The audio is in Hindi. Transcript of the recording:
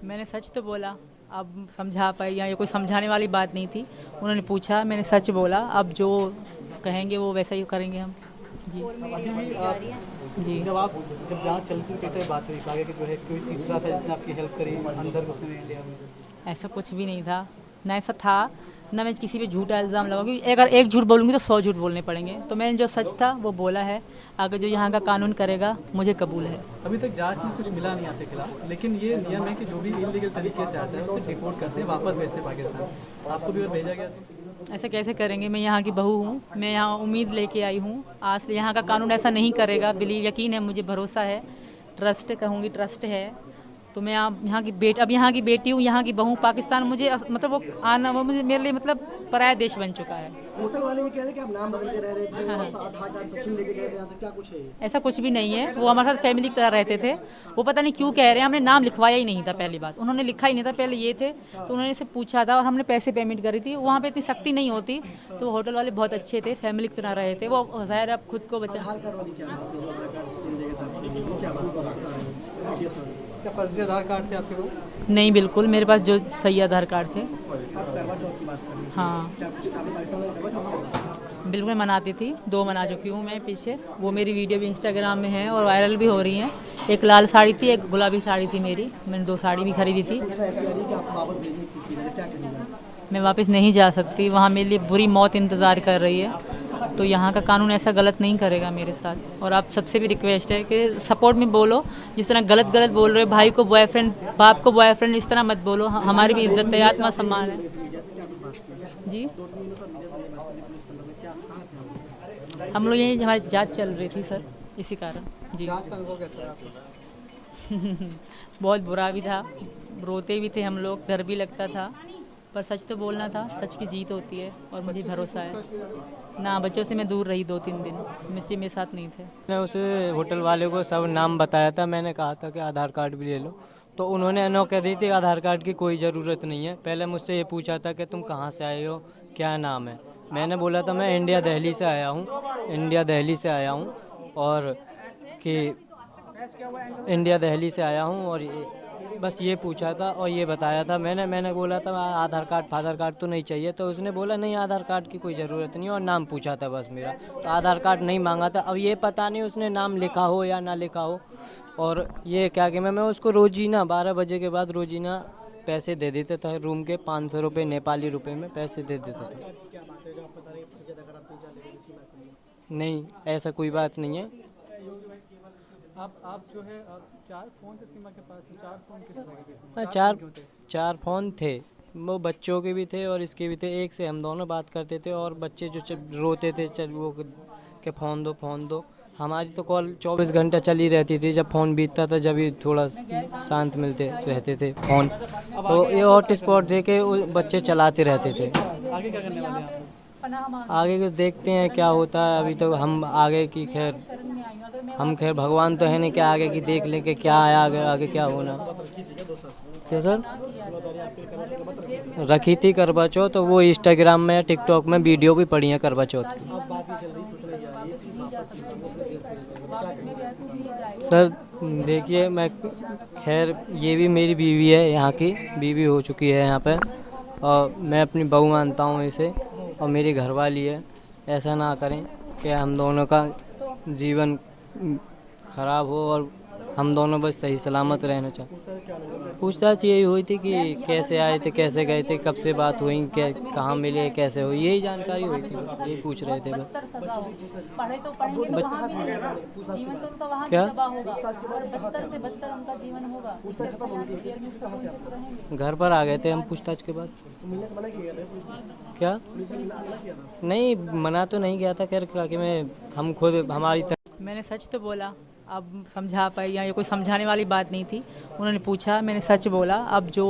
मैंने सच तो बोला। अब समझा पाई या ये कोई समझाने वाली बात नहीं थी। उन्होंने पूछा, मैंने सच बोला। अब जो कहेंगे वो वैसा ही करेंगे हम। जी अभी भी आप जी। जब जांच चलती थी कैसे बात हुई आगे कि जो है कोई तीसरा था जिसने आपकी हेल्प करी अंदर घुसने में इंडिया में? ऐसा कुछ भी नहीं था, ना ऐसा था, ना मैं किसी पे झूठा इल्ज़ाम लगाऊंगी। अगर एक झूठ बोलूँगी तो 100 झूठ बोलने पड़ेंगे। तो मैंने जो सच था वो बोला है। आगे जो यहाँ का कानून करेगा मुझे कबूल है। अभी तक जांच में कुछ मिला नहीं आपके खिलाफ, लेकिन ये नियम है कि जो भी इलीगल तरीके से आता है उसे डिपोर्ट करते हैं, वापस भेजते हैं पाकिस्तान। आपको भी अगर भेजा गया तो? ऐसे कैसे करेंगे? मैं यहाँ की बहू हूँ, मैं यहाँ उम्मीद लेके आई हूँ। आज से यहाँ का कानून ऐसा नहीं करेगा, बिलीव, यकीन है मुझे, भरोसा है, ट्रस्ट कहूँगी, ट्रस्ट है। तो मैं अब यहाँ की बेटी हूँ, यहाँ की बहू। पाकिस्तान मुझे मतलब वो आना, वो मुझे, मेरे लिए मतलब पराया देश बन चुका है। होटल वाले ये कह रहे हैं कि आप नाम बदल के रह रहे थे, आधार कार्ड सचिन लेके गए थे यहाँ से, क्या कुछ है ये? ऐसा कुछ भी नहीं है। वो हमारे साथ फैमिली की तरह रहते थे। वो पता नहीं क्यों कह रहे हैं, हमने नाम लिखवाया ही नहीं था। पहली बात, उन्होंने लिखा ही नहीं था। पहले ये थे तो उन्होंने से पूछा था और हमने पैसे पेमेंट करी थी। वहाँ पे इतनी सख्ती नहीं होती। तो होटल वाले बहुत अच्छे थे, फैमिली की तरह रहे थे। वो ज़ाहिर है अब खुद को बचा। आधार कार्ड वाली क्या बात है, जो आधार कार्ड सचिन लेके था, वो क्या बात है? क्या फर्जी आधार कार्ड थे आपके पास? नहीं, बिल्कुल मेरे पास जो सही आधार कार्ड थे। आप करवा चौथ की बात कर रहे हैं, हाँ क्या कुछ आपने पाकिस्तान में करवा चौथ किया? बिल्कुल मनाती थी, 2 मना चुकी हूँ मैं पीछे। वो मेरी वीडियो भी इंस्टाग्राम में है और वायरल भी हो रही हैं। एक लाल साड़ी थी, एक गुलाबी साड़ी थी मेरी। मैंने 2 साड़ी भी खरीदी थी। सूचना ऐसी आ रही है कि आपको वापस भेजने की है, क्या कहेंगे? मैं वापस नहीं जा सकती, वहाँ मेरे लिए बुरी मौत इंतज़ार कर रही है। तो यहाँ का कानून ऐसा गलत नहीं करेगा मेरे साथ। और आप सबसे भी रिक्वेस्ट है कि सपोर्ट में बोलो। जिस तरह गलत गलत बोल रहे हो, भाई को बॉयफ्रेंड, बाप को बॉयफ्रेंड, इस तरह मत बोलो। हमारी भी इज्जत है, आत्मा सम्मान है। जी, 2-3 दिनों से मीडिया से ये बात करी पुलिस के अंदर में, क्या कहाँ थे आप? हम लोग यही, हमारी जांच चल रही थी सर, इसी कारण। जी जांच का अनुभव कैसा है आपको? बहुत बुरा भी था, रोते भी थे हम लोग, डर भी लगता था। पर सच तो बोलना था, सच की जीत होती है और मुझे भरोसा है। ना, बच्चों से मैं दूर रही 2-3 दिन, बच्चे मेरे साथ नहीं थे। मैंने उसे होटल वाले को सब नाम बताया था। मैंने कहा था कि आधार कार्ड भी ले लो, तो उन्होंने नो कह दी थी आधार कार्ड की कोई ज़रूरत नहीं है। पहले मुझसे ये पूछा था कि तुम कहाँ से आए हो, क्या नाम है। मैंने बोला था मैं इंडिया दिल्ली से आया हूँ, इंडिया दिल्ली से आया हूँ, और कि इंडिया दिल्ली से आया हूँ, और बस ये पूछा था और ये बताया था। मैंने बोला था आधार कार्ड तो नहीं चाहिए। तो उसने बोला नहीं, आधार कार्ड की कोई ज़रूरत नहीं, और नाम पूछा था बस मेरा। तो आधार कार्ड नहीं मांगा था। अब ये पता नहीं उसने नाम लिखा हो या ना लिखा हो। और ये क्या कि मैं उसको रोजीना 12 बजे के बाद रोजीना पैसे दे देता था, रूम के 500 रुपये नेपाली रुपए में पैसे दे देता था। क्या बात है जो आप बता रहे हैं, फर्जी आधार कार्ड आप 3-4 लेके किसी बात नहीं? नहीं, ऐसा कोई बात नहीं है। आप जो है 4 फ़ोन थे सीमा के पास में, 4 फ़ोन किस तरह के थे? हाँ, 4 फ़ोन क्यों थे? 4 फ़ोन थे। वो बच्चों के भी थे और इसके भी थे। एक से हम दोनों बात करते थे, और बच्चे जो रोते थे, चल वो के फ़ोन दो, फ़ोन दो। हमारी तो कॉल 24 घंटा चली रहती थी। जब फ़ोन बीतता था जब ही थोड़ा शांत मिलते रहते थे फ़ोन। तो ये हॉटस्पॉट दे के वो बच्चे चलाते रहते थे। आगे क्या करने वाले हैं आप? आगे के देखते हैं क्या होता है। अभी तो हम आगे की खैर, हम खैर भगवान तो है नहीं कि आगे की देख लें कि क्या है, आगे क्या होना। क्या सर? रखी थी करवा चौथ, तो वो इंस्टाग्राम में टिकटॉक में वीडियो भी पड़ी है करवा चौथ की। अब बात ये चल रही, सूचना ये आ रही है कि वापस सीमा को अपने देश भेजेंगे, क्या कहेंगे? सर देखिए, मैं खैर, ये भी मेरी बीवी है, यहाँ की बीवी हो चुकी है यहाँ पे, और मैं अपनी बहू मानता हूँ इसे, और मेरी घरवाली है। ऐसा ना करें कि हम दोनों का जीवन खराब हो, और हम दोनों बस सही सलामत रहना चाहते। पूछताछ यही हुई थी कि कैसे आए थे, कैसे गए थे, कब से बात हुई, क्या कहाँ मिले, कैसे हुई, यही जानकारी हुई थी। यही पूछ रहे थे बस। पढ़े तो पढ़ेंगे तो वहाँ मिलेगा, जीवन तो उनका वहाँ क्या? तबाह होगा, और बदतर से बदतर उनका जीवन होगा। पूछताछ खत्म हो गई, केस में कहाँ थे आप? घर पर आ गए थे हम पूछताछ के बाद। तो मिलने से मना किया गया था पुलिस ने? क्या? पुलिस ने मिलने से मना किया था? नहीं, मना तो नहीं गया था खैर, कि मैं हम खुद हमारी मैंने सच तो बोला। अब समझा पाई या ये कोई समझाने वाली बात नहीं थी। उन्होंने पूछा, मैंने सच बोला। अब जो